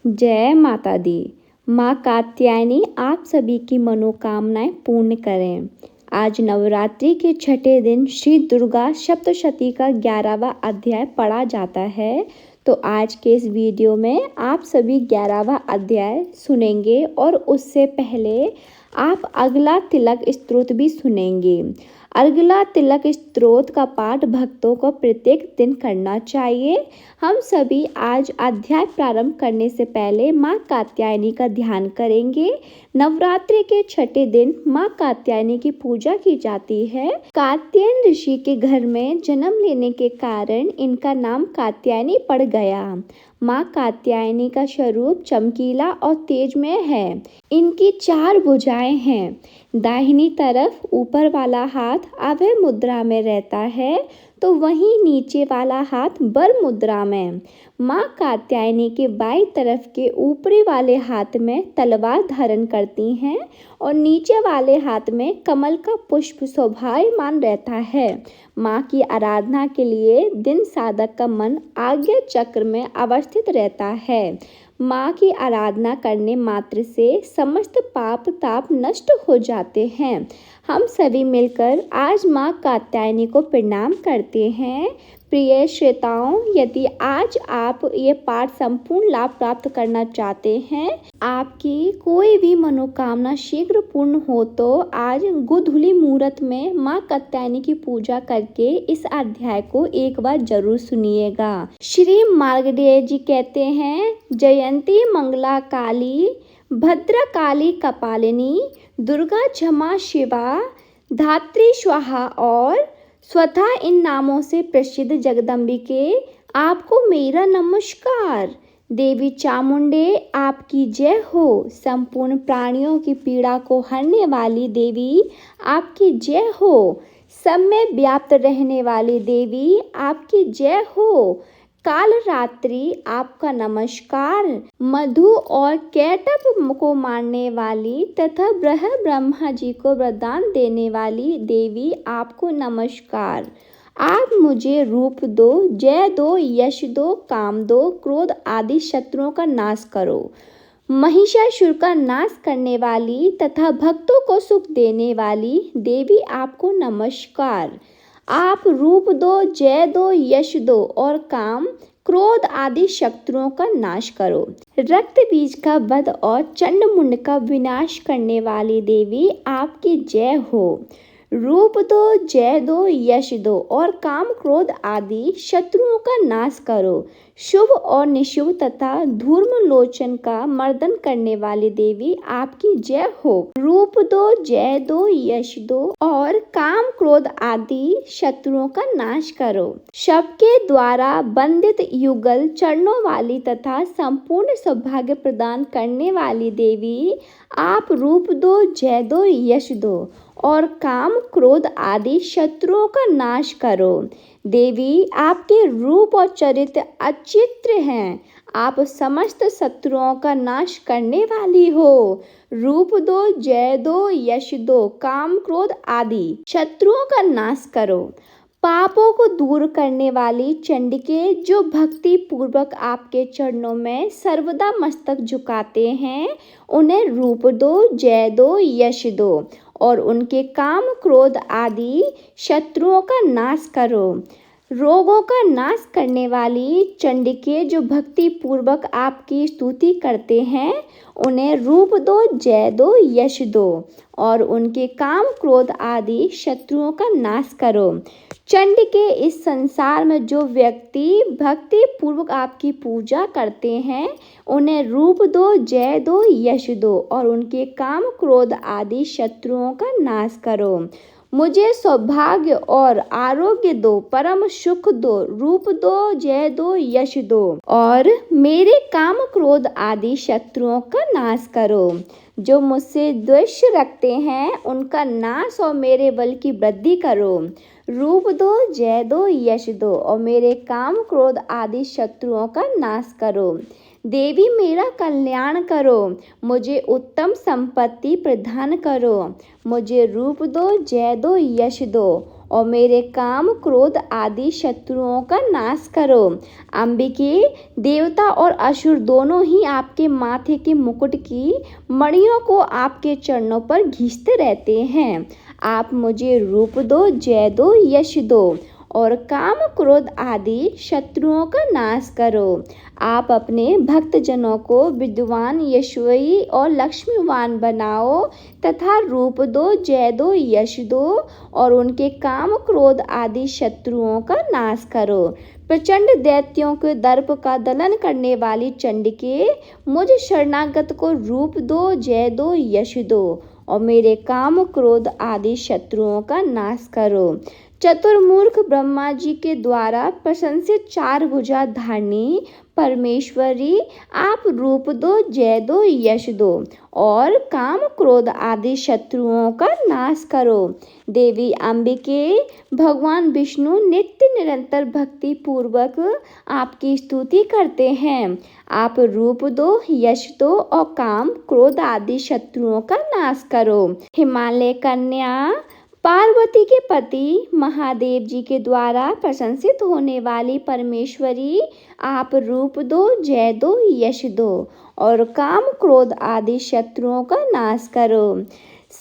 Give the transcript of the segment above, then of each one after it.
जय माता दी। माँ कात्यायनी आप सभी की मनोकामनाएं पूर्ण करें। आज नवरात्रि के छठे दिन श्री दुर्गा सप्तशती का 11वां अध्याय पढ़ा जाता है। तो आज के इस वीडियो में आप सभी 11वां अध्याय सुनेंगे और उससे पहले आप अगला तिलक स्तोत्र भी सुनेंगे। अगला तिलक स्तोत्र का पाठ भक्तों को प्रत्येक दिन करना चाहिए। हम सभी आज अध्याय प्रारंभ करने से पहले माँ कात्यायनी का ध्यान करेंगे। नवरात्रि के छठे दिन माँ कात्यायनी की पूजा की जाती है। कात्यायन ऋषि के घर में जन्म लेने के कारण इनका नाम कात्यायनी पड़ गया। माँ कात्यायनी का स्वरूप चमकीला और तेजमय है। इनकी 4 भुजाएं हैं। दाहिनी तरफ ऊपर वाला हाथ अभय मुद्रा में रहता है तो वहीं नीचे वाला हाथ बर मुद्रा में। माँ कात्यायनी के बाईं तरफ के ऊपरी वाले हाथ में तलवार धारण करती हैं और नीचे वाले हाथ में कमल का पुष्प शोभायमान रहता है। माँ की आराधना के लिए दिन साधक का मन आज्ञा चक्र में अवस्थित रहता है। माँ की आराधना करने मात्र से समस्त पाप ताप नष्ट हो जाते हैं। हम सभी मिलकर आज माँ कात्यायनी को प्रणाम करते हैं। प्रिय श्रोताओं, यदि आज आप ये पाठ संपूर्ण लाभ प्राप्त करना चाहते हैं, आपकी कोई भी मनोकामना शीघ्र पूर्ण हो तो आज गोधूली मुहूर्त में माँ कात्यायनी की पूजा करके इस अध्याय को एक बार जरूर सुनिएगा। श्री मार्कंडेय जी कहते हैं, जयंती मंगला काली भद्र काली कपालिनी दुर्गा क्षमा शिवा धात्री स्वाहा और स्वतः इन नामों से प्रसिद्ध जगदम्बिके आपको मेरा नमस्कार। देवी चामुंडे आपकी जय हो। संपूर्ण प्राणियों की पीड़ा को हरने वाली देवी आपकी जय हो। सब में व्याप्त रहने वाली देवी आपकी जय हो। काल रात्रि आपका नमस्कार। मधु और कैटभ को मारने वाली तथा ब्रह्मा जी को वरदान देने वाली देवी आपको नमस्कार। आप मुझे रूप दो, जय दो, यश दो, काम दो, क्रोध आदि शत्रुओं का नाश करो। महिषासुर का नाश करने वाली तथा भक्तों को सुख देने वाली देवी आपको नमस्कार। आप रूप दो, जय दो, यश दो और काम क्रोध आदि शत्रुओं का नाश करो। रक्त बीज का वध और चंड मुंड का विनाश करने वाली देवी आपकी जय हो। रूप दो, जय दो, यश दो और काम क्रोध आदि शत्रुओं का नाश करो। शुभ और निशुभ तथा धूर्म लोचन का मर्दन करने वाली देवी आपकी जय हो। रूप दो, जय दो, यश दो और काम क्रोध आदि शत्रुओं का नाश करो। सबके द्वारा बंदित युगल चरणों वाली तथा संपूर्ण सौभाग्य प्रदान करने वाली देवी आप रूप दो, जय दो, यश दो और काम क्रोध आदि शत्रुओं का नाश करो। देवी आपके रूप और चरित्र अचित्र हैं। आप समस्त शत्रुओं का नाश करने वाली हो। रूप दो, जय दो, यश दो, काम क्रोध आदि शत्रुओं का नाश करो। पापों को दूर करने वाली चंडिके जो भक्ति पूर्वक आपके चरणों में सर्वदा मस्तक झुकाते हैं, उन्हें रूप दो, जय दो, यश दो और उनके काम क्रोध आदि शत्रुओं का नाश करो। रोगों का नाश करने वाली चंडिके जो भक्ति पूर्वक आपकी स्तुति करते हैं, उन्हें रूप दो, जय दो, यश दो और उनके काम क्रोध आदि शत्रुओं का नाश करो। चंडिके इस संसार में जो व्यक्ति भक्ति पूर्वक आपकी पूजा करते हैं, उन्हें रूप दो, जय दो, यश दो और उनके काम क्रोध आदि शत्रुओं का नाश करो। मुझे सौभाग्य और आरोग्य दो, परम सुख दो, रूप दो, जय दो, यश दो और मेरे काम क्रोध आदि शत्रुओं का नाश करो। जो मुझसे द्वेष रखते हैं, उनका नाश और मेरे बल की वृद्धि करो। रूप दो, जय दो, यश दो और मेरे काम क्रोध आदि शत्रुओं का नाश करो। देवी मेरा कल्याण करो। मुझे उत्तम संपत्ति प्रदान करो। मुझे रूप दो, जय दो, यश दो और मेरे काम क्रोध आदि शत्रुओं का नाश करो। अंबिके, देवता और असुर दोनों ही आपके माथे के मुकुट की मणियों को आपके चरणों पर घिसते रहते हैं। आप मुझे रूप दो, जय दो, यश दो और काम क्रोध आदि शत्रुओं का नाश करो। आप अपने भक्तजनों को विद्वान, यशस्वी और लक्ष्मीवान बनाओ तथा रूप दो, जय दो, यश दो और उनके काम क्रोध आदि शत्रुओं का नाश करो। प्रचंड दैत्यों के दर्प का दलन करने वाली चंडिके, मुझ शरणागत को रूप दो, जय दो, यश दो और मेरे काम क्रोध आदि शत्रुओं का नाश करो। चतुर्मूर्ख ब्रह्मा जी के द्वारा प्रशंसित चार भुजा धारिणी परमेश्वरी, आप रूप दो, जय दो, यश दो और काम क्रोध आदि शत्रुओं का नाश करो। देवी अंबिके, भगवान विष्णु नित्य निरंतर भक्ति पूर्वक आपकी स्तुति करते हैं। आप रूप दो, यश दो और काम क्रोध आदि शत्रुओं का नाश करो। हिमालय कन्या, पार्वती के पति महादेव जी के द्वारा प्रशंसित होने वाली परमेश्वरी, आप रूप दो, जय दो, यश दो और काम क्रोध आदि शत्रुओं का नाश करो।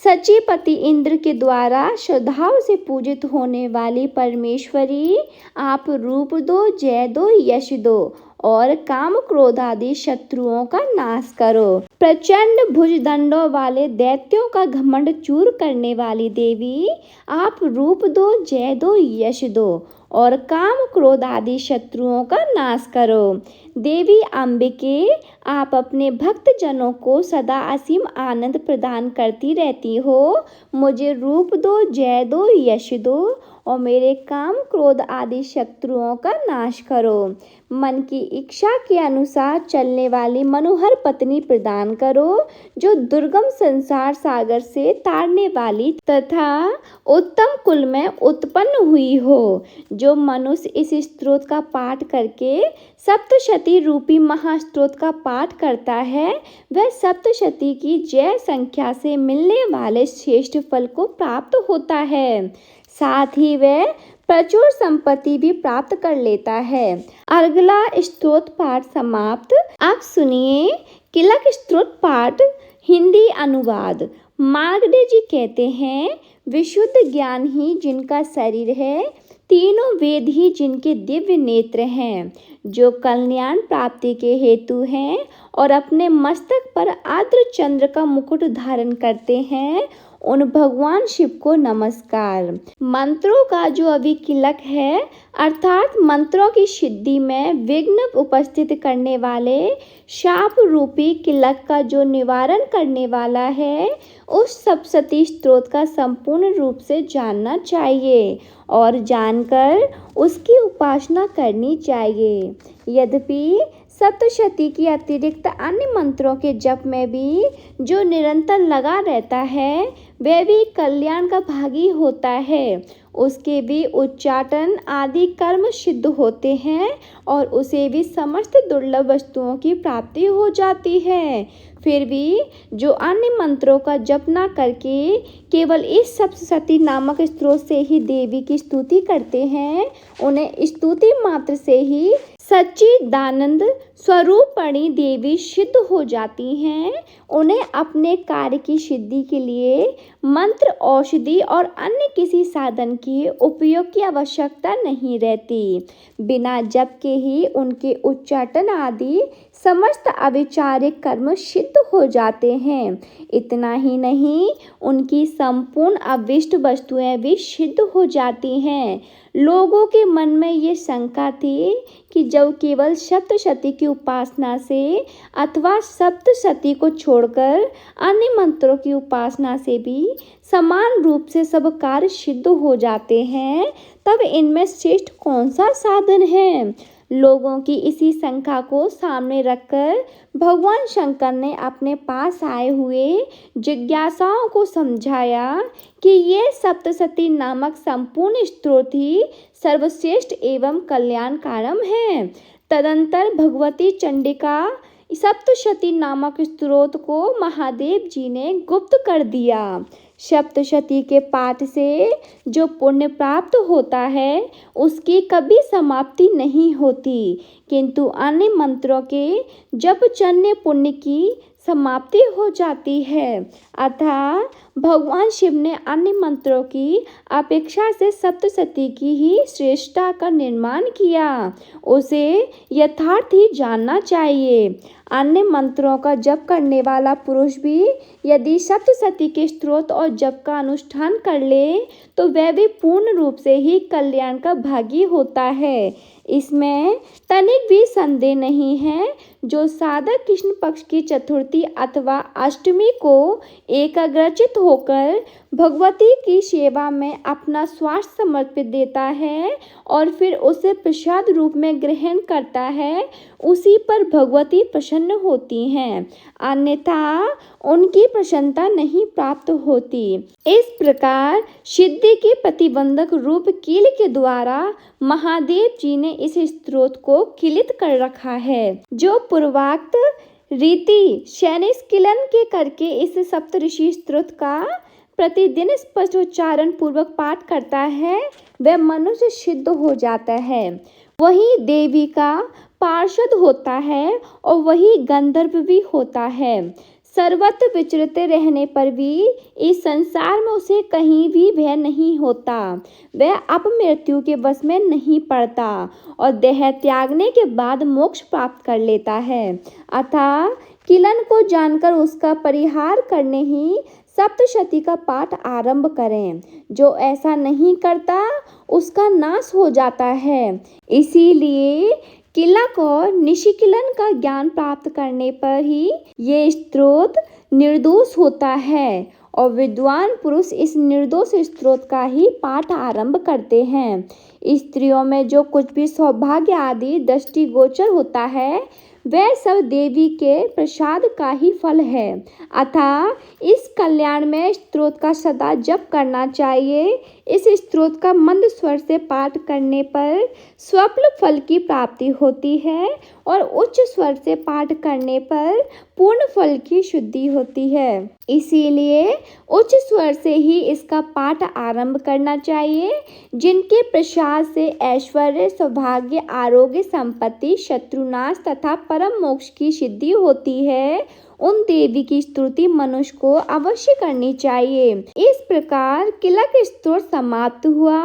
सचीपति इंद्र के द्वारा श्रद्धाओं से पूजित होने वाली परमेश्वरी, आप रूप दो, जय दो, यश दो और काम क्रोध आदि शत्रुओं का नाश करो। प्रचंड भुजदंडों वाले दैत्यों का घमंड चूर करने वाली देवी, आप रूप दो, जय दो, यश दो और काम क्रोध आदि शत्रुओं का नाश करो। देवी अंबिके, आप अपने भक्त जनों को सदा असीम आनंद प्रदान करती रहती हो। मुझे रूप दो, जय दो, यश दो और मेरे काम क्रोध आदि शत्रुओं का नाश करो। मन की इच्छा के अनुसार चलने वाली मनोहर पत्नी प्रदान करो, जो दुर्गम संसार सागर से तारने वाली तथा उत्तम कुल में उत्पन्न हुई हो। जो मनुष्य इस स्तोत्र का पाठ करके सप्तशती रूपी महास्तोत्र का पाठ करता है, वह सप्तशती की जय संख्या से मिलने वाले श्रेष्ठ फल को प्राप्त होता है। साथ ही वह प्रचुर संपत्ति भी प्राप्त कर लेता है। अगला स्तोत्र पाठ समाप्त। आप सुनिए किलक स्तोत्र पाठ हिंदी अनुवाद। मार्कंडेय जी कहते हैं, विशुद्ध ज्ञान ही जिनका शरीर है, तीनों वेद ही जिनके दिव्य नेत्र हैं, जो कल्याण प्राप्ति के हेतु हैं और अपने मस्तक पर आर्द्र चंद्र का मुकुट धारण करते हैं, उन भगवान शिव को नमस्कार। मंत्रों का जो अभिकिलक है, अर्थात मंत्रों की सिद्धि में विघ्न उपस्थित करने वाले शाप रूपी किलक का जो निवारण करने वाला है, उस सप्तशती स्तोत्र का संपूर्ण रूप से जानना चाहिए और जानकर उसकी उपासना करनी चाहिए। यद्यपि सप्तशती की अतिरिक्त अन्य मंत्रों के जप में भी जो निरंतर लगा रहता है, वह भी कल्याण का भागी होता है। उसके भी उच्चाटन आदि कर्म सिद्ध होते हैं और उसे भी समस्त दुर्लभ वस्तुओं की प्राप्ति हो जाती है। फिर भी जो अन्य मंत्रों का जप न करके केवल इस सप्तशती नामक स्तोत्र से ही देवी की स्तुति करते हैं, उन्हें स्तुति मात्र से ही सच्चिदानंद स्वरूपणी देवी सिद्ध हो जाती हैं। उन्हें अपने कार्य की सिद्धि के लिए मंत्र, औषधि और अन्य किसी साधन की उपयोग की आवश्यकता नहीं रहती। बिना जप के ही उनके उच्चाटन आदि समस्त अविचारिक कर्म सिद्ध हो जाते हैं। इतना ही नहीं, उनकी संपूर्ण अविष्ट वस्तुएं भी सिद्ध हो जाती हैं। लोगों के मन में ये शंका थी कि जब केवल सप्तशती की उपासना से अथवा सप्तशती को छोड़कर अन्य मंत्रों की उपासना से भी समान रूप से सब कार्य सिद्ध हो जाते हैं, तब इनमें श्रेष्ठ कौन सा साधन है। लोगों की इसी शंका को सामने रखकर भगवान शंकर ने अपने पास आए हुए जिज्ञासाओं को समझाया कि ये सप्तशती नामक संपूर्ण स्तोत्र ही सर्वश्रेष्ठ एवं कल्याणकारक है। तदंतर भगवती चंडिका सप्तशती नामक स्रोत को महादेव जी ने गुप्त कर दिया। सप्तशती के पाठ से जो पुण्य प्राप्त होता है उसकी कभी समाप्ति नहीं होती, किंतु अन्य मंत्रों के जप चन्य पुण्य की समाप्ति हो जाती है। अतः भगवान शिव ने अन्य मंत्रों की अपेक्षा से सप्तशती की ही श्रेष्ठता का निर्माण किया। उसे यथार्थ ही जानना चाहिए। अन्य मंत्रों का जप करने वाला पुरुष भी यदि सप्तशती के स्तोत्र और जप का अनुष्ठान कर ले तो वह भी पूर्ण रूप से ही कल्याण का भागी होता है। इसमें तनिक भी संदेह नहीं है। जो साधक कृष्ण पक्ष की चतुर्थी अथवा अष्टमी को एकाग्रचित होकर भगवती की सेवा में अपना स्वास्थ्य समर्पित देता है और फिर उसे प्रसाद रूप में ग्रहण करता है, उसी पर भगवती प्रसन्न होती हैं, अन्यथा उनकी प्रसन्नता नहीं प्राप्त होती। इस प्रकार सिद्धि के प्रतिबंधक रूप कील के द्वारा महादेव जी ने इस स्त्रोत को किलित कर रखा है। जो पूर्वोक्त रीति शैनिस्किलन के करके इस सप्तऋषि स्तोत्र का प्रतिदिन स्पष्ट उच्चारण पूर्वक पाठ करता है वह मनुष्य सिद्ध हो जाता है, वही देवी का पार्षद होता है और वही गंधर्व भी होता है। सर्वत्र विचरते रहने पर भी इस संसार में उसे कहीं भी भय नहीं होता। वह अपमृत्यु के वश में नहीं पड़ता और देह त्यागने के बाद मोक्ष प्राप्त कर लेता है। अतः किलन को जानकर उसका परिहार करने ही सप्तशती का पाठ आरंभ करें। जो ऐसा नहीं करता उसका नाश हो जाता है। इसीलिए किलक और निशिकिलन का ज्ञान प्राप्त करने पर ही ये स्तोत्र निर्दोष होता है और विद्वान पुरुष इस निर्दोष स्तोत्र का ही पाठ आरंभ करते हैं। स्त्रियों में जो कुछ भी सौभाग्य आदि दृष्टिगोचर होता है वह सब देवी के प्रसाद का ही फल है। अतः इस कल्याण में स्तोत्र का सदा जप करना चाहिए। इस स्तोत्र का मंद स्वर से पाठ करने पर स्वप्न फल की प्राप्ति होती है और उच्च स्वर से पाठ करने पर पूर्ण फल की शुद्धि होती है। इसीलिए उच्च स्वर से ही इसका पाठ आरंभ करना चाहिए। जिनके प्रसाद से ऐश्वर्य, सौभाग्य, आरोग्य, संपत्ति, शत्रुनाश तथा परम मोक्ष की सिद्धि होती है उन देवी की स्तुति मनुष्य को अवश्य करनी चाहिए। इस प्रकार किलक स्तोत्र समाप्त हुआ।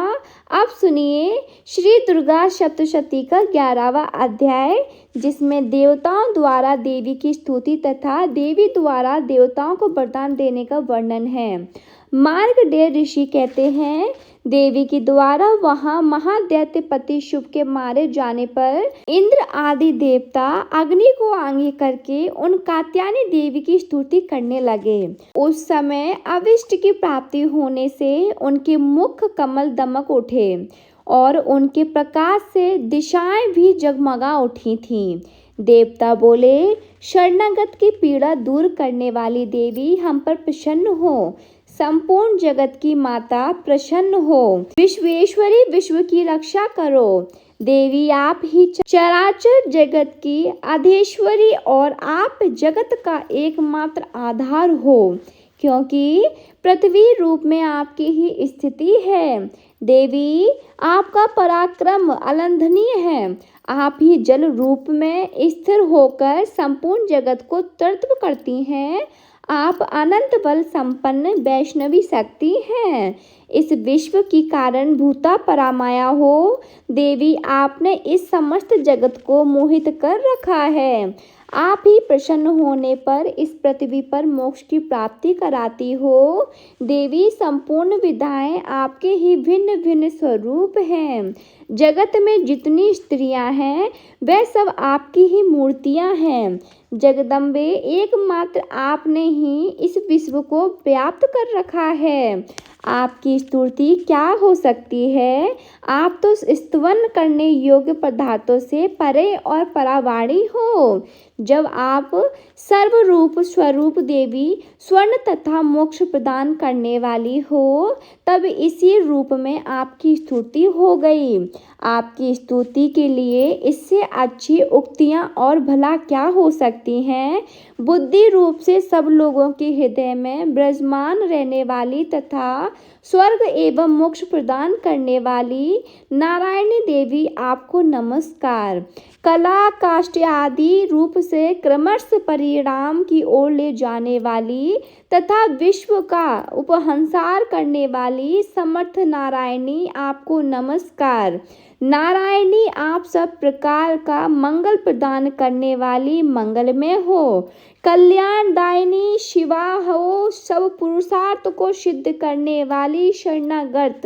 अब सुनिए श्री दुर्गा सप्तशती का 11वां अध्याय, जिसमें देवताओं द्वारा देवी की स्तुति तथा देवी द्वारा देवताओं को वरदान देने का वर्णन है। मार्कंडेय ऋषि कहते हैं, देवी के द्वारा वहां महादैत्यपति शुभ के मारे जाने पर इंद्र आदि देवता अग्नि को आगे करके उन कात्यायनी देवी की स्तुति करने लगे। उस समय अविष्ट की प्राप्ति होने से उनके मुख कमल दमक उठे और उनके प्रकाश से दिशाएं भी जगमगा उठी थीं। देवता बोले, शरणागत की पीड़ा दूर करने वाली देवी हम पर प्रसन्न हो। संपूर्ण जगत की माता प्रसन्न हो। विश्वेश्वरी विश्व की रक्षा करो। देवी आप ही चराचर जगत की अधीश्वरी और आप जगत का एकमात्र आधार हो, क्योंकि पृथ्वी रूप में आपकी ही स्थिति है। देवी आपका पराक्रम अलंघनीय है। आप ही जल रूप में स्थिर होकर संपूर्ण जगत को तर्त्व करती हैं। आप अनंत बल संपन्न वैष्णवी शक्ति हैं। इस विश्व की कारण भूता परामाया हो। देवी आपने इस समस्त जगत को मोहित कर रखा है। आप ही प्रसन्न होने पर इस पृथ्वी पर मोक्ष की प्राप्ति कराती हो। देवी संपूर्ण विधाएं आपके ही भिन्न भिन्न स्वरूप हैं। जगत में जितनी स्त्रियां हैं वह सब आपकी ही मूर्तियां हैं। जगदम्बे एकमात्र आपने ही इस विश्व को व्याप्त कर रखा है। आपकी स्तुति क्या हो सकती है। आप तो स्तवन करने योग्य पदार्थों से परे और परावाणी हो। जब आप सर्वरूप स्वरूप देवी स्वर्ण तथा मोक्ष प्रदान करने वाली हो, तब इसी रूप में आपकी स्तुति हो गई। आपकी स्तुति के लिए इससे अच्छी उक्तियाँ और भला क्या हो सकती हैं। बुद्धि रूप से सब लोगों के हृदय में विराजमान रहने वाली तथा स्वर्ग एवं मोक्ष प्रदान करने वाली नारायणी देवी, आपको नमस्कार। कला काष्ठ आदि रूप से क्रमशः परिणाम की ओर ले जाने वाली तथा विश्व का उपसंहार करने वाली समर्थ नारायणी, आपको नमस्कार। नारायणी, आप सब प्रकार का मंगल प्रदान करने वाली मंगलमय हो, कल्याणदायिनी शिवा हो, सब पुरुषार्थ को सिद्ध करने वाली शरणागत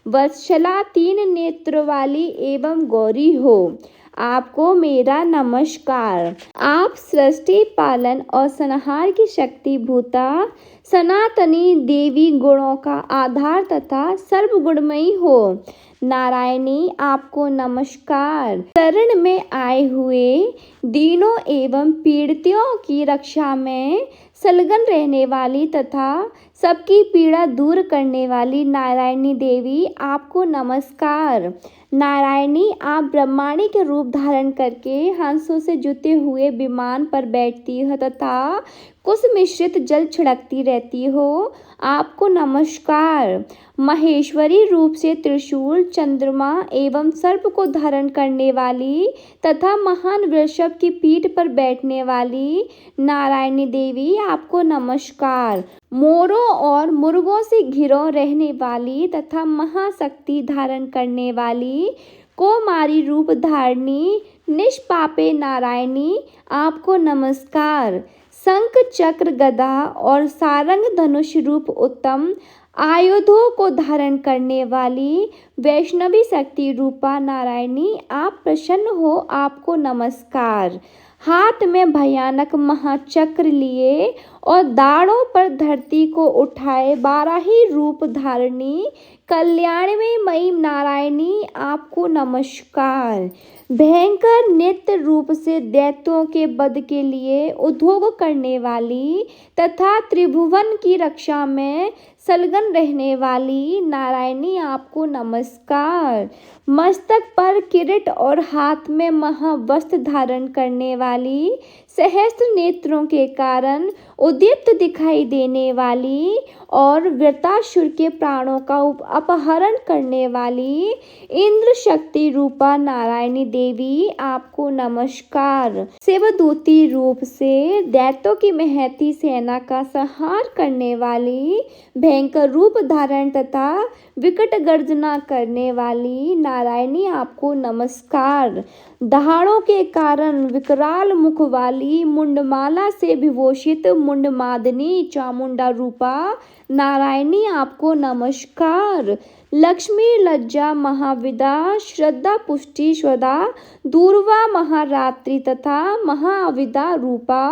वत्सला, तीन नेत्र वाली एवं गौरी हो, आपको मेरा नमस्कार। आप सृष्टि पालन और संहार की शक्ति भूता सनातनी देवी, गुणों का आधार तथा सर्वगुणमयी हो। नारायणी, आपको नमस्कार। शरण में आए हुए दीनों एवं पीड़ितों की रक्षा में संलग्न रहने वाली तथा सबकी पीड़ा दूर करने वाली नारायणी देवी, आपको नमस्कार। नारायणी, आप ब्रह्मांडी के रूप धारण करके हंसों से जुते हुए विमान पर बैठती हो तथा कुछ मिश्रित जल छिड़कती रहती हो, आपको नमस्कार। महेश्वरी रूप से त्रिशूल, चंद्रमा एवं सर्प को धारण करने वाली तथा महान वृषभ की पीठ पर बैठने वाली नारायणी देवी, आपको नमस्कार। मोरों और मुर्गों से घिरो रहने वाली तथा महाशक्ति धारण करने वाली कौमारी रूप धारणी निष्पापे नारायणी, आपको नमस्कार। शंख चक्र गदा और सारंग धनुष रूप उत्तम आयुधों को धारण करने वाली वैष्णवी शक्ति रूपा नारायणी, आप प्रसन्न हो, आपको नमस्कार। हाथ में भयानक महाचक्र लिए और दाढ़ों पर धरती को उठाए बाराही रूप धारणी कल्याणमयी मई नारायणी, आपको नमस्कार। भयंकर नित्य रूप से दैत्यों के वध के लिए उद्योग करने वाली तथा त्रिभुवन की रक्षा में संलग्न रहने वाली नारायणी, आपको नमस्कार। मस्तक पर किरीट और हाथ में महावस्त्र धारण करने वाली, सहस्त्र नेत्रों के कारण उद्दीप्त दिखाई देने वाली और वृत्रासुर के प्राणों का अपहरण करने वाली इंद्र शक्ति रूपा नारायणी देवी, आपको नमस्कार। शिवदूती रूप से दैत्यों की महती सेना का संहार करने वाली, भयंकर रूप धारण तथा विकट गर्जना करने वाली नारायणी, आपको नमस्कार। दहाड़ों के कारण विकराल मुख वाली मुंडमाला से विभूषित मुंडमादनी चामुंडा रूपा नारायणी, आपको नमस्कार। लक्ष्मी लज्जा महाविदा श्रद्धा पुष्टि स्वदा दूर्वा महारात्रि तथा महाविदा रूपा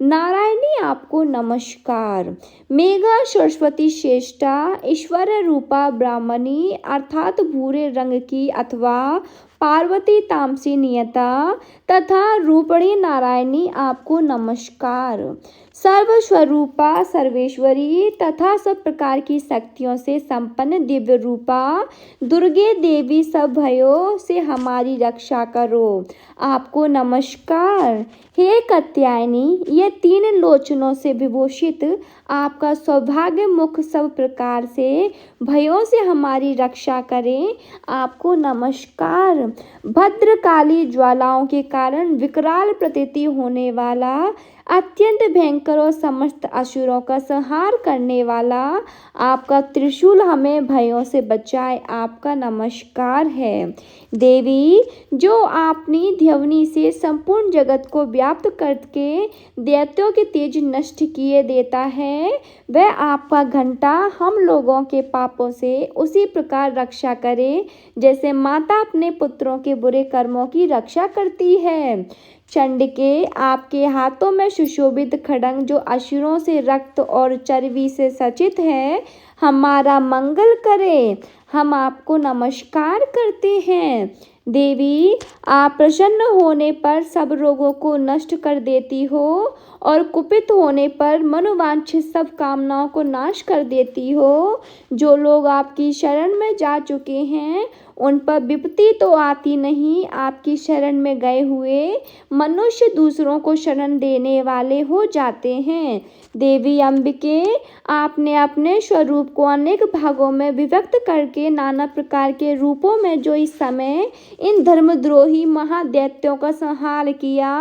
नारायणी, आपको नमस्कार। मेघा सरस्वती श्रेष्ठा ऐश्वर्य रूपा ब्राह्मणी अर्थात भूरे रंग की अथवा पार्वती तामसी नियता तथा रूपणी नारायणी, आपको नमस्कार। सर्वस्वरूपा सर्वेश्वरी तथा सब प्रकार की शक्तियों से संपन्न दिव्य रूपा दुर्गे देवी, सब भयों से हमारी रक्षा करो, आपको नमस्कार। हे कात्यायनी, ये तीन लोचनों से विभूषित आपका सौभाग्य मुख सब प्रकार से भयों से हमारी रक्षा करें, आपको नमस्कार। भद्रकाली ज्वालाओं के कारण विकराल प्रतीति होने वाला, अत्यंत भयंकर और समस्त असुरों का संहार करने वाला आपका त्रिशूल हमें भयों से बचाए, आपका नमस्कार है। देवी, जो अपनी ध्वनि से संपूर्ण जगत को व्याप्त करके दैत्यों के तेज नष्ट किए देता है, वह आपका घंटा हम लोगों के पापों से उसी प्रकार रक्षा करे जैसे माता अपने पुत्रों के बुरे कर्मों की रक्षा करती है। चंडिके, आपके हाथों में सुशोभित खड्ग जो असुरों से रक्त और चर्बी से सचित है, हमारा मंगल करे, हम आपको नमस्कार करते हैं। देवी, आप प्रसन्न होने पर सब रोगों को नष्ट कर देती हो और कुपित होने पर मनोवांछित सब कामनाओं को नाश कर देती हो। जो लोग आपकी शरण में जा चुके हैं उन पर विपत्ति तो आती नहीं, आपकी शरण में गए हुए मनुष्य दूसरों को शरण देने वाले हो जाते हैं। देवी अम्बिके, आपने अपने स्वरूप को अनेक भागों में विभक्त करके नाना प्रकार के रूपों में जो इस समय इन धर्मद्रोही महादैत्यों का संहार किया,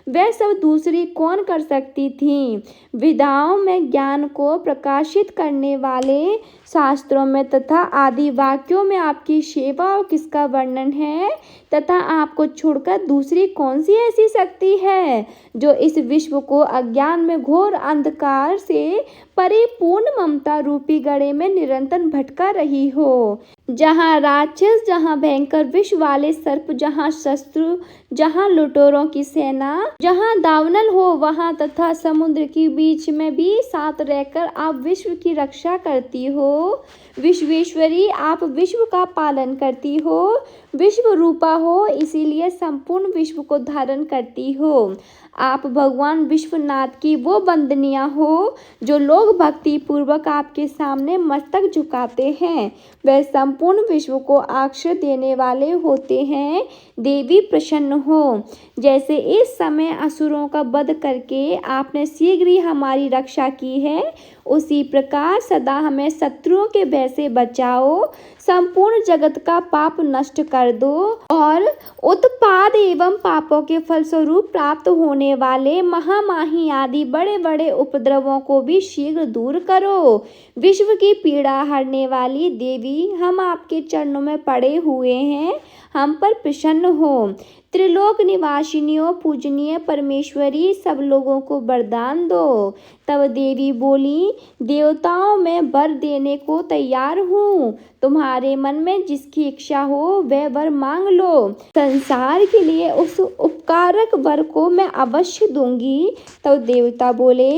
वह सब दूसरी कौन कर सकती थी। विधाओं में ज्ञान को प्रकाशित करने वाले शास्त्रों में तथा आदि वाक्यों में आपकी सेवा और किसका वर्णन है, तथा आपको छोड़कर दूसरी कौन सी ऐसी शक्ति है जो इस विश्व को अज्ञान में घोर अंधकार से परिपूर्ण ममता रूपी गड़े में निरंतर भटका रही हो। जहाँ राक्षस, जहाँ भयंकर विष वाले सर्प, जहाँ शत्रु, जहाँ लुटेरों की सेना, जहाँ दावानल हो वहाँ तथा समुद्र के बीच में भी साथ रहकर आप विश्व की रक्षा करती हो। विश्वेश्वरी, आप विश्व का पालन करती हो, विश्व रूपा हो, इसीलिए संपूर्ण विश्व को धारण करती हो। आप भगवान विश्वनाथ की वो बंदनियाँ हो जो लोग भक्ति पूर्वक आपके सामने मस्तक झुकाते हैं, वह संपूर्ण विश्व को आश्रय देने वाले होते हैं। देवी प्रसन्न हो। जैसे इस समय असुरों का वध करके आपने शीघ्र ही हमारी रक्षा की है, उसी प्रकार सदा हमें शत्रुओं के भय से बचाओ, संपूर्ण जगत का पाप नष्ट कर दो और उत्पाद एवं पापों के फलस्वरूप प्राप्त होने वाले महामाही आदि बड़े बड़े उपद्रवों को भी शीघ्र दूर करो। विश्व की पीड़ा हरने वाली देवी, हम आपके चरणों में पड़े हुए हैं, हम पर प्रसन्न हो। त्रिलोक निवासिनियों, पूजनीय परमेश्वरी, सब लोगों को वरदान दो। तब देवी बोली, देवताओं में वर देने को तैयार हूँ, तुम्हारे मन में जिसकी इच्छा हो वह वर मांग लो, संसार के लिए उस उपकारक वर को मैं अवश्य दूंगी। तब देवता बोले,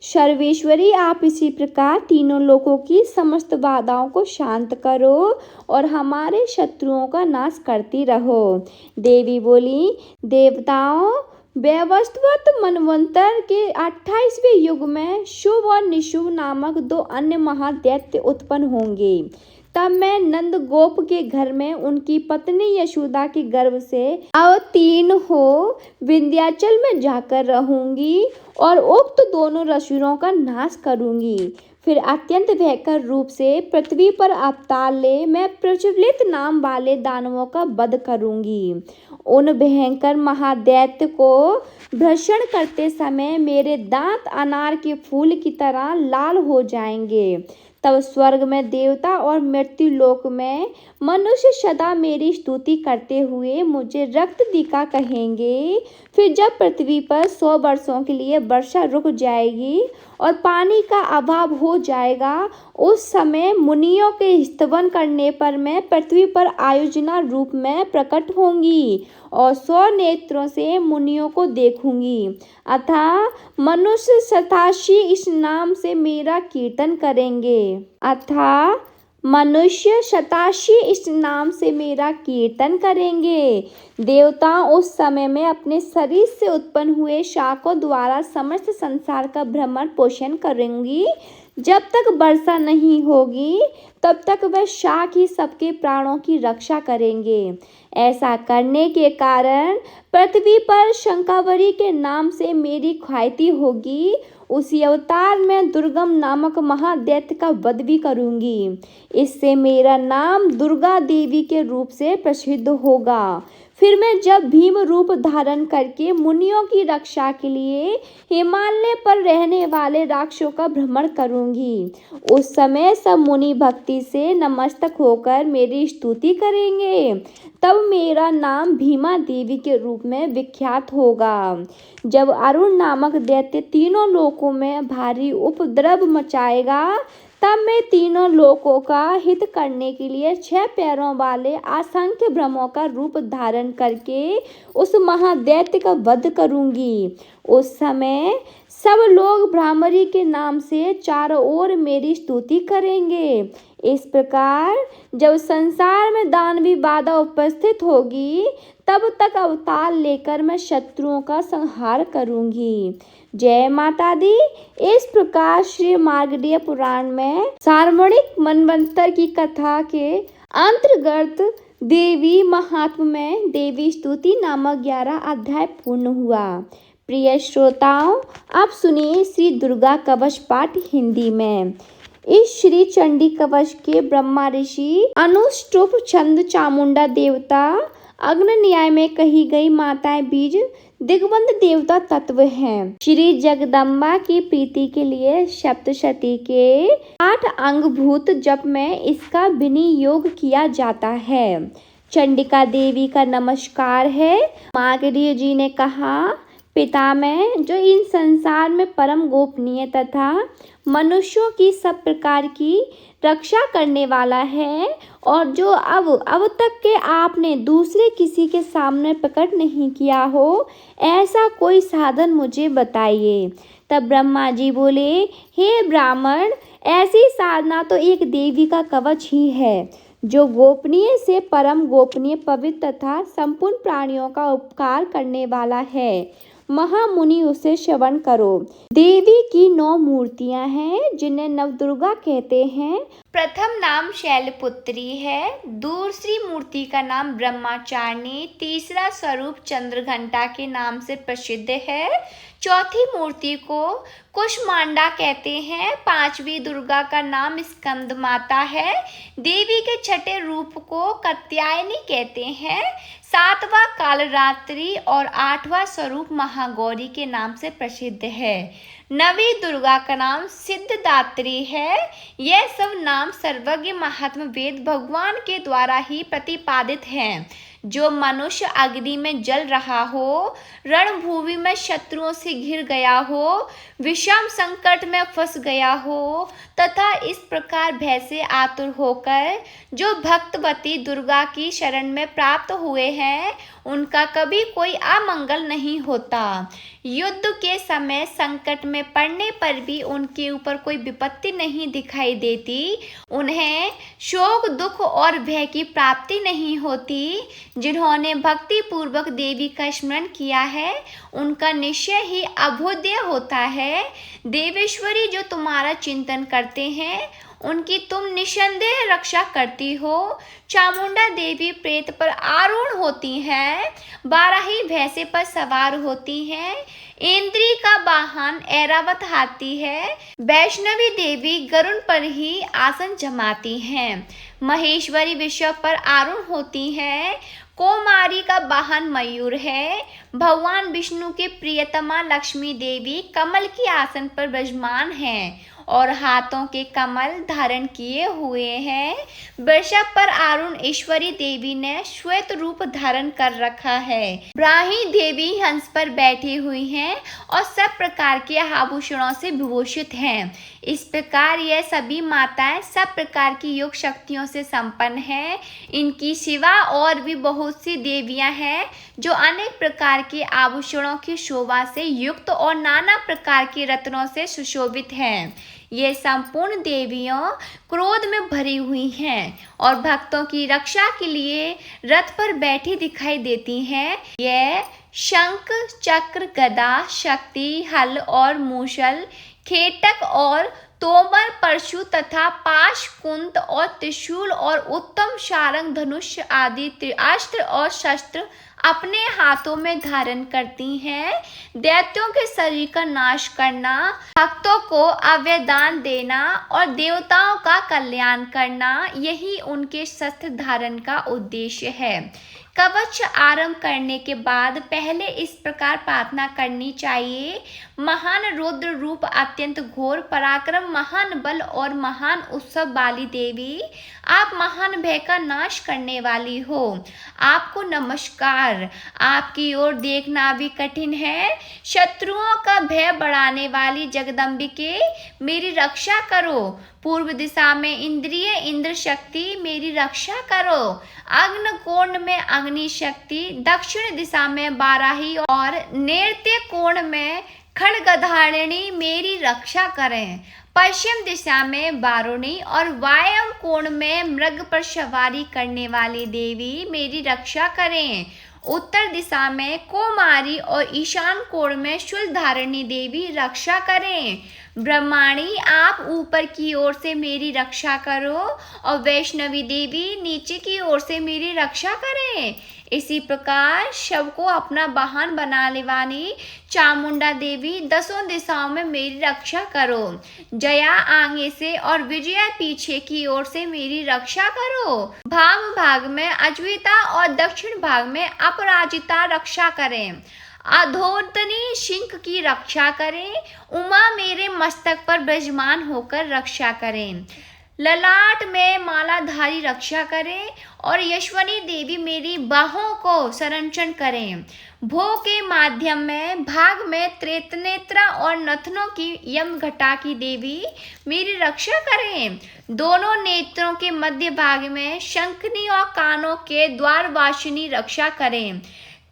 सर्वेश्वरी, आप इसी प्रकार तीनों लोकों की समस्त बाधाओं को शांत करो और हमारे शत्रुओं का नाश करती रहो। देवी बोली, देवताओं, वैवस्वत मनवंतर के 28वें युग में शुभ और निशुभ नामक दो अन्य महादैत्य उत्पन्न होंगे। तब मैं नंद गोप के घर में उनकी पत्नी यशोदा के गर्भ से अवतीर्ण हो विंध्याचल में जाकर रहूंगी और उक्त दोनों असुरों का नाश करूंगी। फिर अत्यंत भयंकर रूप से पृथ्वी पर अवतार ले मैं प्रज्वलित नाम वाले दानवों का वध करूंगी। उन भयंकर महादैत्य को भक्षण करते समय मेरे दांत अनार के फूल की तरह लाल हो जाएंगे। तब स्वर्ग में देवता और मृत्यु लोक में मनुष्य सदा मेरी स्तुति करते हुए मुझे रक्तदिका कहेंगे। फिर जब पृथ्वी पर 100 वर्षों के लिए वर्षा रुक जाएगी और पानी का अभाव हो जाएगा, उस समय मुनियों के स्तवन करने पर मैं पृथ्वी पर आयोजना रूप में प्रकट होंगी और 100 नेत्रों से मुनियों को देखूंगी। अतः मनुष्य शताशी इस नाम से मेरा कीर्तन करेंगे। देवता उस समय में अपने शरीर से उत्पन्न हुए शाकों द्वारा समस्त संसार का भ्रमण पोषण करेंगी। जब तक वर्षा नहीं होगी तब तक वह शाक ही सबके प्राणों की रक्षा करेंगे। ऐसा करने के कारण पृथ्वी पर शंकावरी के नाम से मेरी ख्याति होगी। उसी अवतार में दुर्गम नामक महादैत्य का वध भी करूंगी। इससे मेरा नाम दुर्गा देवी के रूप से प्रसिद्ध होगा। फिर मैं जब भीम रूप धारण करके मुनियों की रक्षा के लिए हिमालय पर रहने वाले राक्षसों का भ्रमण करूंगी, उस समय सब मुनि भक्ति से नतमस्तक होकर मेरी स्तुति करेंगे। तब मेरा नाम भीमा देवी के रूप में विख्यात होगा। जब अरुण नामक दैत्य तीनों लोकों में भारी उपद्रव मचाएगा, तब मैं तीनों लोकों का हित करने के लिए 6 पैरों वाले असंख्य ब्रह्मों का रूप धारण करके उस महादैत्य का वध करूंगी। उस समय सब लोग भ्रामरी के नाम से चारों ओर मेरी स्तुति करेंगे। इस प्रकार जब संसार में दानवी बाधा उपस्थित होगी, तब तक अवतार लेकर मैं शत्रुओं का संहार करूंगी। जय माता दी। इस प्रकार श्री मार्कंडेय पुराण में सार्वणिक मनवंतर की कथा के अंतर्गत देवी महात्म्य में देवी स्तुति नामक 11 अध्याय पूर्ण हुआ। प्रिय श्रोताओं, आप सुनिए श्री दुर्गा कवच पाठ हिंदी में। इस श्री चंडी कवच के ब्रह्मा ऋषि अनुष्टुप छंद चामुंडा देवता, अग्नि न्याय में कही गई माताएं बीज दिग्बंध देवता तत्व हैं। श्री जगदम्बा की प्रीति के लिए सप्तशती के 8 अंगभूत जप में इसका विनियोग किया जाता है। चंडिका देवी का नमस्कार है। मार्कंडेय जी ने कहा, पिता में जो इन संसार में परम गोपनीय तथा मनुष्यों की सब प्रकार की रक्षा करने वाला है, और जो अब तक के आपने दूसरे किसी के सामने प्रकट नहीं किया हो, ऐसा कोई साधन मुझे बताइए। तब ब्रह्मा जी बोले, हे ब्राह्मण, ऐसी साधना तो एक देवी का कवच ही है, जो गोपनीय से परम गोपनीय, पवित्र तथा संपूर्ण प्राणियों का उपकार करने वाला है। महामुनि उसे श्रवण करो। देवी की 9 मूर्तियां हैं, जिन्हें नवदुर्गा कहते हैं। प्रथम नाम शैलपुत्री है, दूसरी मूर्ति का नाम ब्रह्मचारिणी, तीसरा स्वरूप चंद्रघंटा के नाम से प्रसिद्ध है, चौथी मूर्ति को कुष्मांडा कहते हैं, पांचवी दुर्गा का नाम स्कंद माता है, देवी के छठे रूप को कात्यायनी कहते हैं, सातवां कालरात्रि और 8वां स्वरूप महागौरी के नाम से प्रसिद्ध है। नवी दुर्गा का नाम सिद्धदात्री है। यह सब नाम सर्वज्ञ महात्मा वेद भगवान के द्वारा ही प्रतिपादित हैं। जो मनुष्य अग्नि में जल रहा हो, रणभूमि में शत्रुओं से घिर गया हो, विषम संकट में फंस गया हो, तथा इस प्रकार भय से आतुर होकर जो भक्तवती दुर्गा की शरण में प्राप्त हुए हैं, उनका कभी कोई अमंगल नहीं होता। युद्ध के समय संकट में पड़ने पर भी उनके ऊपर कोई विपत्ति नहीं दिखाई देती। उन्हें शोक, दुख और भय की प्राप्ति नहीं होती। जिन्होंने भक्ति पूर्वक देवी का स्मरण किया है, उनका निश्चय ही अभुद्य होता है। देवेश्वरी जो तुम्हारा चिंतन करते हैं, उनकी तुम निसंदेह रक्षा करती हो। चामुंडा देवी प्रेत पर आरूढ़ होती हैं, बाराही भैंसे पर सवार होती हैं, इंद्री का वाहन ऐरावत हाथी है, वैष्णवी देवी गरुड़ पर ही आसन जमाती हैं, महेश्वरी विषव पर आरूढ़ होती हैं, कोमारी का वाहन मयूर है, भगवान विष्णु के प्रियतमा लक्ष्मी देवी कमल के आसन पर विराजमान हैं और हाथों के कमल धारण किए हुए हैं। वृषभ पर आरूढ़ ईश्वरी देवी ने श्वेत रूप धारण कर रखा है। ब्राह्मी देवी हंस पर बैठी हुई हैं और सब प्रकार के आभूषणों से विभूषित हैं। इस प्रकार यह सभी माताएं सब प्रकार की योग शक्तियों से संपन्न हैं। इनकी सिवा और भी बहुत सी देवियां हैं, जो अनेक प्रकार के आभूषणों की शोभा से युक्त और नाना प्रकार के रत्नों से सुशोभित हैं। ये संपूर्ण देवियों क्रोध में भरी हुई हैं और भक्तों की रक्षा के लिए रथ पर बैठी दिखाई देती हैं। यह शंख, चक्र, गदा, शक्ति, हल और मूसल, खेटक और तोमर, परशु तथा पाश, कुंत और त्रिशूल और उत्तम सारंग, धनुष आदि अस्त्र और शस्त्र अपने हाथों में धारण करती हैं। दैत्यों के शरीर का नाश करना, भक्तों को अभयदान देना और देवताओं का कल्याण करना, यही उनके शस्त्र धारण का उद्देश्य है। कवच आरंभ करने के बाद पहले इस प्रकार प्रार्थना करनी चाहिए। महान रुद्र रूप, अत्यंत घोर पराक्रम, महान बल और महान उत्सव वाली देवी, आप महान भय का नाश करने वाली हो। आपको नमस्कार। आपकी ओर देखना भी कठिन है। शत्रुओं का भय बढ़ाने वाली जगदम्बिके, मेरी रक्षा करो। पूर्व दिशा में इंद्रिय इंद्र शक्ति, मेरी रक्षा करो। अग्नि कोण में अग्नि शक्ति, दक्षिण दिशा में बाराही और नैऋत्य कोण में खड्गधारिणी मेरी रक्षा करें। पश्चिम दिशा में वारुणी और वायव्य कोण में मृग पर सवारी करने वाली देवी मेरी रक्षा करें। उत्तर दिशा में कौमारी और ईशान कोण में शूलधारिणी देवी रक्षा करें। ब्रह्माणी आप ऊपर की ओर से मेरी रक्षा करो और वैष्णवी देवी नीचे की ओर से मेरी रक्षा करें। इसी प्रकार शव को अपना वाहन बनाने वाली चामुंडा देवी दसों दिशाओं में मेरी रक्षा करो। जया आगे से और विजया पीछे की ओर से मेरी रक्षा करो। वाम भाग में अज्विता और दक्षिण भाग में अपराजिता रक्षा करें। अधोतनी सिंह की रक्षा करें। उमा मेरे मस्तक पर विराजमान होकर रक्षा करें। ललाट में मालाधारी रक्षा करें और यशवनी देवी मेरी बाहों को संरक्षण करें। भो के माध्यम में भाग में त्रेतनेत्रा और नथनों की यम घटा की देवी मेरी रक्षा करें। दोनों नेत्रों के मध्य भाग में शंखनी और कानों के द्वारवासिनी रक्षा करें।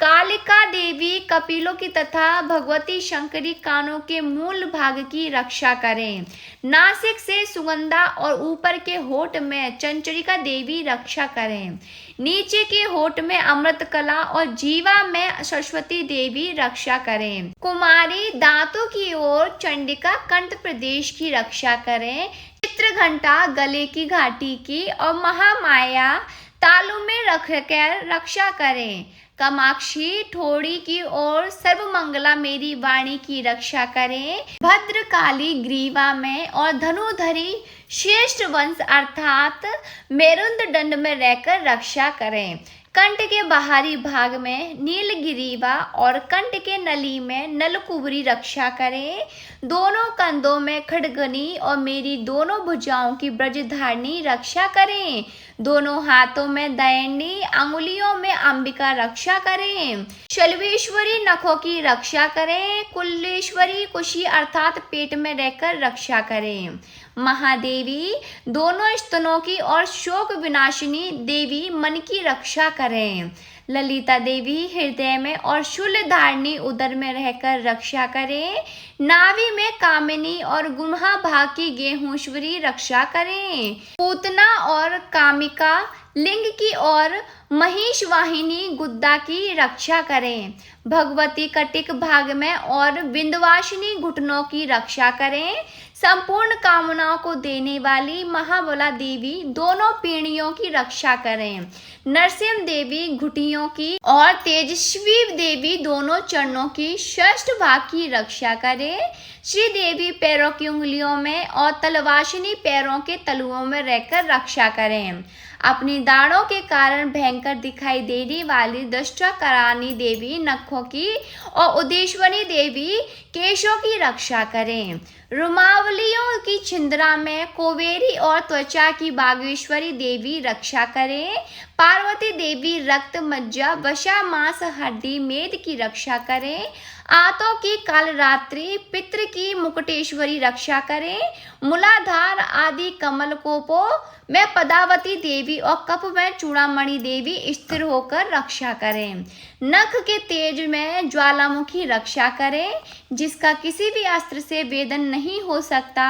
कालिका देवी कपिलों की तथा भगवती शंकरी कानों के मूल भाग की रक्षा करें। नासिक से सुगंधा और ऊपर के होठ में चंचरिका देवी रक्षा करें। नीचे के होठ में अमृत कला और जीवा में सरस्वती देवी रक्षा करें। कुमारी दांतों की ओर चंडिका कंठ प्रदेश की रक्षा करें। चित्रघंटा गले की घाटी की और महामाया तालू में रखकर रक्षा करें। कामाक्षी ठोड़ी की ओर सर्वमंगला मेरी वाणी की रक्षा करें। भद्रकाली ग्रीवा में और धनुधरी श्रेष्ठ वंश अर्थात मेरुंद दंड में रहकर रक्षा करें। कंठ के बाहरी भाग में नीलगिरीवा और कंठ के नली में नलकुबरी रक्षा करें। दोनों कंधों में खड्गनी और मेरी दोनों भुजाओं की ब्रजधारिणी रक्षा करें। दोनों हाथों में दयनी, अंगुलियों में अंबिका रक्षा करें। शल्वेश्वरी नखों की रक्षा करें। कुल्लेश्वरी कुशी अर्थात पेट में रहकर रक्षा करें। महादेवी दोनों स्तनों की और शोक विनाशिनी देवी मन की रक्षा करें। ललिता देवी हृदय में और शूलधारिणी उदर में रहकर रक्षा करें। नाभि में कामिनी और गुम्हा भाग की गेहूश्वरी रक्षा करें। पूतना और कामिका लिंग की और महिष वाहिनी गुद्दा की रक्षा करें। भगवती कटिक भाग में और विंध्यवासिनी घुटनों की रक्षा करें। संपूर्ण कामनाओं को देने वाली महाबला देवी दोनों पीढ़ियों की रक्षा करें। नरसिंह देवी घुटियों की और तेजस्वी देवी दोनों चरणों की षष्ठ भाग की रक्षा करें। श्री देवी पैरों की उंगलियों में और तलवासिनी पैरों के तलुओं में रहकर रक्षा करें। अपनी दाढ़ों के कारण भयंकर दिखाई देने वाली दष्टा करानी देवी नखों की और उदेश्वरी देवी केशों की रक्षा करें। रुमावलियों की छिंदरा में कोवेरी और त्वचा की बागेश्वरी देवी रक्षा करें। पार्वती देवी रक्त मज्जा वसा मांस हड्डी मेद की रक्षा करें। आतों की कालरात्रि पितृ की मुकुटेश्वरी रक्षा करें। मूलाधार आदि कमल कोपो में पदावती देवी और कप में चूड़ामणि देवी स्थिर होकर रक्षा करें। नख के तेज में ज्वालामुखी रक्षा करें। जिसका किसी भी अस्त्र से वेदन नहीं हो सकता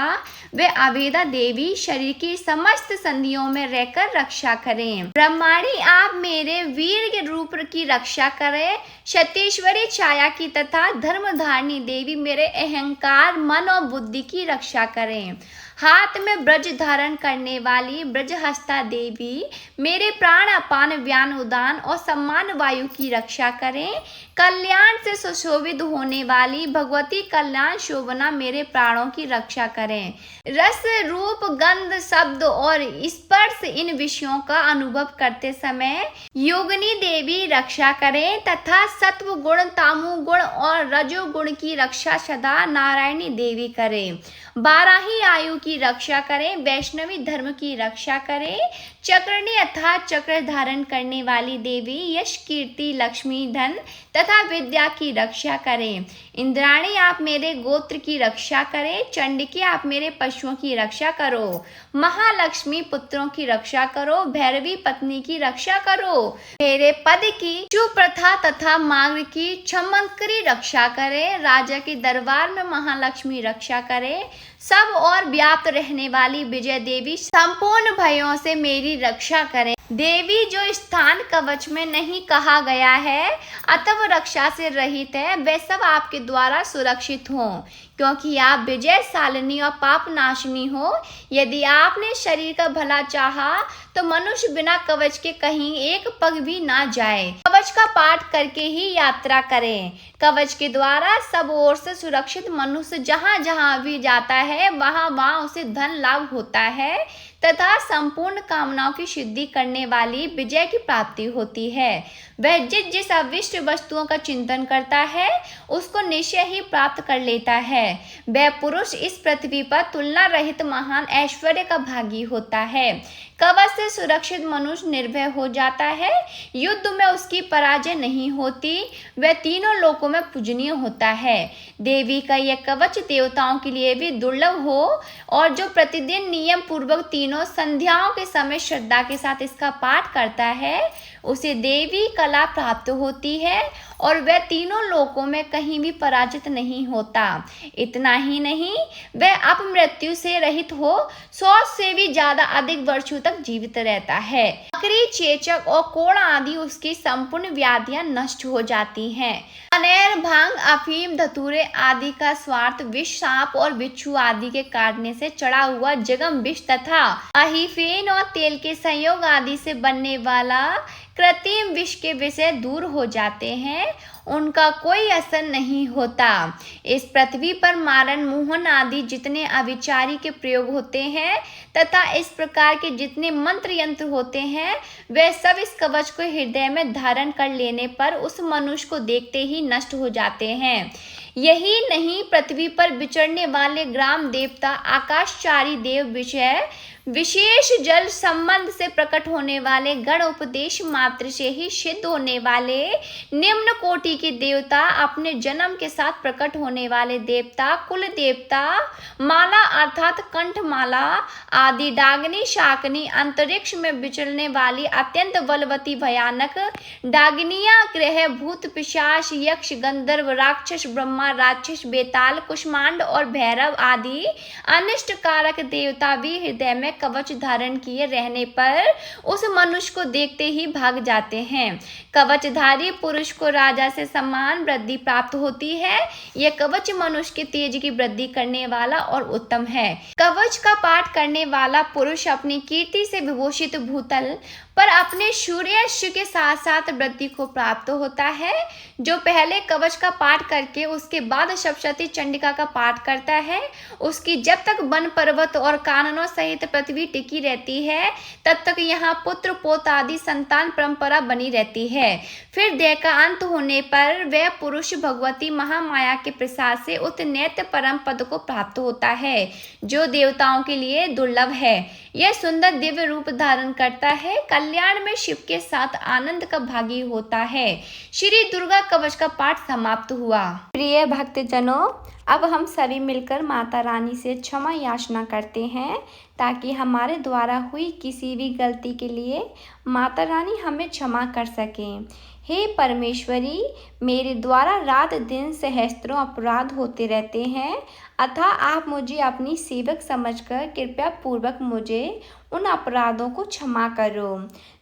वे अवेदा देवी शरीर की समस्त संधियों में रहकर रक्षा करें। ब्रह्माणी आप मेरे वीर के रूप की रक्षा करें। सत्येश्वरी छाया की तथा धर्मधारिणी देवी मेरे अहंकार मन और बुद्धि की रक्षा करें। हाथ में ब्रज धारण करने वाली ब्रजहस्ता देवी मेरे प्राण अपान व्यान उदान और सम्मान वायु की रक्षा करें। कल्याण से सुशोभित होने वाली भगवती कल्याण शोभना मेरे प्राणों की रक्षा करें। रस रूप गंध शब्द और स्पर्श इन विषयों का अनुभव करते समय योगिनी देवी रक्षा करें तथा सत्व गुण तामु गुण और रजो गुण की रक्षा सदा नारायणी देवी करें। 12 ही आयु की रक्षा करें। वैष्णवी धर्म की रक्षा करें। चक्रनी अर्थात चक्र धारण करने वाली देवी यश, कीर्ति, लक्ष्मी, धन तथा विद्या की रक्षा करें। इंद्राणी आप मेरे गोत्र की रक्षा करें। चंडिकी आप मेरे पशुओं की रक्षा करो। महालक्ष्मी पुत्रों की रक्षा करो। भैरवी पत्नी की रक्षा करो। मेरे पद की सुप्रथा तथा मार्ग की क्षमंकरी रक्षा करें। राजा के दरबार में महालक्ष्मी रक्षा करें। सब और व्याप्त रहने वाली विजय देवी संपूर्ण भयों से मेरी रक्षा करें। देवी जो स्थान कवच में नहीं कहा गया है अतः रक्षा से रहित है, वे सब आपके द्वारा सुरक्षित हों, क्योंकि आप विजयशालिनी और पाप नाशिनी हो। यदि आपने शरीर का भला चाहा तो मनुष्य बिना कवच के कहीं एक पग भी ना जाए। कवच का पाठ करके ही यात्रा करें। कवच के द्वारा सब ओर से सुरक्षित मनुष्य जहाँ जहाँ भी जाता है वहाँ वहाँ उसे धन लाभ होता है तथा संपूर्ण कामनाओं की सिद्धि करने वाली विजय की प्राप्ति होती है। वह जिस अविष्ट वस्तुओं का चिंतन करता है उसको निश्चय ही प्राप्त कर लेता है। वह पुरुष इस पृथ्वी पर तुलना रहित महान ऐश्वर्य का भागी होता है। कवच से सुरक्षित मनुष्य निर्भय हो जाता है। युद्ध में उसकी पराजय नहीं होती। वह तीनों लोकों में पूजनीय होता है। देवी का यह कवच देवताओं के लिए भी दुर्लभ हो और जो प्रतिदिन नियम पूर्वक तीनों संध्याओं के समय श्रद्धा के साथ इसका पाठ करता है उसे देवी कला प्राप्त होती है और वह तीनों लोकों में कहीं भी पराजित नहीं होता। इतना ही नहीं, वह अपमृत्यु से रहित हो 100 से भी ज्यादा अधिक वर्षों तक जीवित रहता है। मकड़ी, चेचक और कोढ़ आदि उसकी संपूर्ण व्याधियां नष्ट हो जाती हैं। अनेर, भांग, अफीम, धतूरे आदि का स्वार्थ विष, सांप और बिच्छू आदि के काटने से चढ़ा हुआ जगम विष तथा अहिफेन और तेल के संयोग आदि से बनने वाला कृत्रिम विष के विषय दूर हो जाते हैं, उनका कोई असर नहीं होता। इस पृथ्वी पर मारण, मोहन आदि जितने अविचारी के प्रयोग होते हैं तथा इस प्रकार के जितने मंत्र यंत्र होते हैं वे सब इस कवच को हृदय में धारण कर लेने पर उस मनुष्य को देखते ही नष्ट हो जाते हैं। यही नहीं, पृथ्वी पर विचरने वाले ग्राम देवता, आकाशचारी देव, विषय विशेष जल संबंध से प्रकट होने वाले गण उपदेश मात्र से ही सिद्ध होने वाले निम्न कोटि के देवता, अपने जन्म के साथ प्रकट होने वाले देवता, कुल देवता, माला अर्थात कंठमाला आदि, डागनी, शाकनी, अंतरिक्ष में विचरने वाली अत्यंत बलवती भयानक डागनिया, ग्रह, भूत, पिशाच, यक्ष, गंधर्व, राक्षस, ब्रह्मा, राक्षस, बेताल, कुष्मांड और भैरव आदि अनिष्ट कारक देवता भी हृदय में कवच धारण किए रहने पर उस मनुष्य को देखते ही भाग जाते हैं। कवचधारी पुरुष को राजा से समान वृद्धि प्राप्त होती है। यह कवच मनुष्य के तेज की वृद्धि करने वाला और उत्तम है। कवच का पाठ करने वाला पुरुष अपनी कीर्ति से विभूषित भूतल पर अपने सूर्ययश के साथ साथ वृद्धि को प्राप्त होता है। जो पहले कवच का पाठ करके उसके बाद सप्तशती चंडिका का पाठ करता है उसकी जब तक वन, पर्वत और काननों सहित पृथ्वी टिकी रहती है तब तक यहाँ पुत्र, पोत आदि संतान परंपरा बनी रहती है। फिर देह का अंत होने पर वह पुरुष भगवती महामाया के प्रसाद से उत्तम परम पद को प्राप्त होता है जो देवताओं के लिए दुर्लभ है। यह सुंदर दिव्य रूप धारण करता है, कल्याण में शिव के साथ आनंद का भागी होता है। श्री दुर्गा कवच का पाठ समाप्त हुआ। प्रिय भक्तजनों, अब हम सभी मिलकर माता रानी से क्षमा याचना करते हैं ताकि हमारे द्वारा हुई किसी भी गलती के लिए माता रानी हमें क्षमा कर सकें। हे परमेश्वरी, मेरे द्वारा रात दिन सहस्त्रों अपराध होते रहते हैं, अतः आप मुझे अपनी सेवक समझकर कृपया पूर्वक मुझे उन अपराधों को क्षमा करो।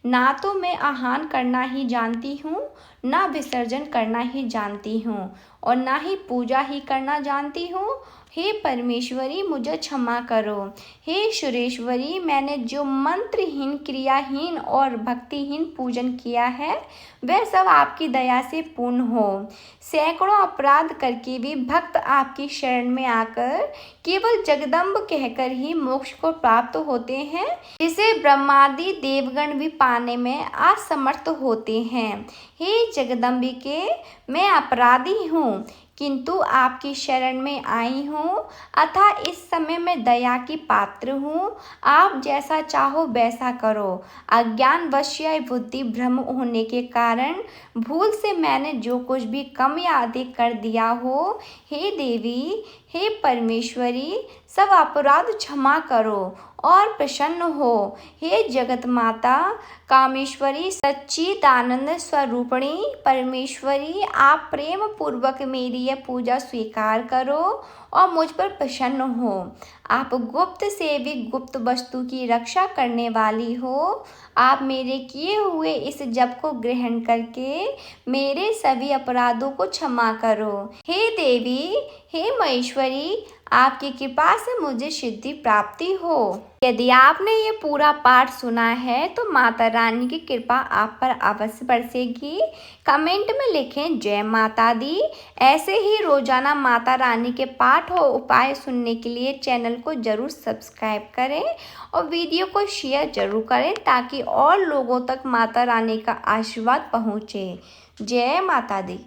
ना तो मैं आहान करना ही जानती हूँ, ना विसर्जन करना ही जानती हूँ और ना ही पूजा ही करना जानती हूँ। हे परमेश्वरी, मुझे क्षमा करो। हे सुरेश्वरी, मैंने जो मंत्रहीन, क्रियाहीन और भक्तिहीन पूजन किया है वह सब आपकी दया से पूर्ण हो। सैकड़ों अपराध करके भी भक्त आपकी शरण में आकर केवल जगदम्ब कहकर ही मोक्ष को प्राप्त होते हैं, जिसे ब्रह्मादि देवगण भी पाने में असमर्थ होते हैं। हे जगदम्बिके, मैं अपराधी हूँ, किंतु आपकी शरण में आई हूँ, अतः इस समय मैं दया की पात्र हूँ। आप जैसा चाहो वैसा करो। अज्ञानवश या बुद्धि भ्रम होने के कारण भूल से मैंने जो कुछ भी कम या अधिक कर दिया हो, हे देवी, हे परमेश्वरी, सब अपराध क्षमा करो और प्रसन्न हो। हे जगत माता, कामेश्वरी, सच्चिदानंद स्वरूपिणी परमेश्वरी, आप प्रेम पूर्वक मेरी यह पूजा स्वीकार करो और मुझ पर प्रसन्न हो। आप गुप्त से भी गुप्त वस्तु की रक्षा करने वाली हो। आप मेरे किए हुए इस जप को ग्रहण करके मेरे सभी अपराधों को क्षमा करो। हे देवी, हे महेश्वरी, आपकी कृपा से मुझे सिद्धि प्राप्ति हो। यदि आपने ये पूरा पाठ सुना है तो माता रानी की कृपा आप पर अवश्य बरसेगी। कमेंट में लिखें जय माता दी। ऐसे ही रोजाना माता रानी के पाठ और उपाय सुनने के लिए चैनल को जरूर सब्सक्राइब करें और वीडियो को शेयर जरूर करें ताकि और लोगों तक माता रानी का आशीर्वाद पहुँचे। जय माता दी।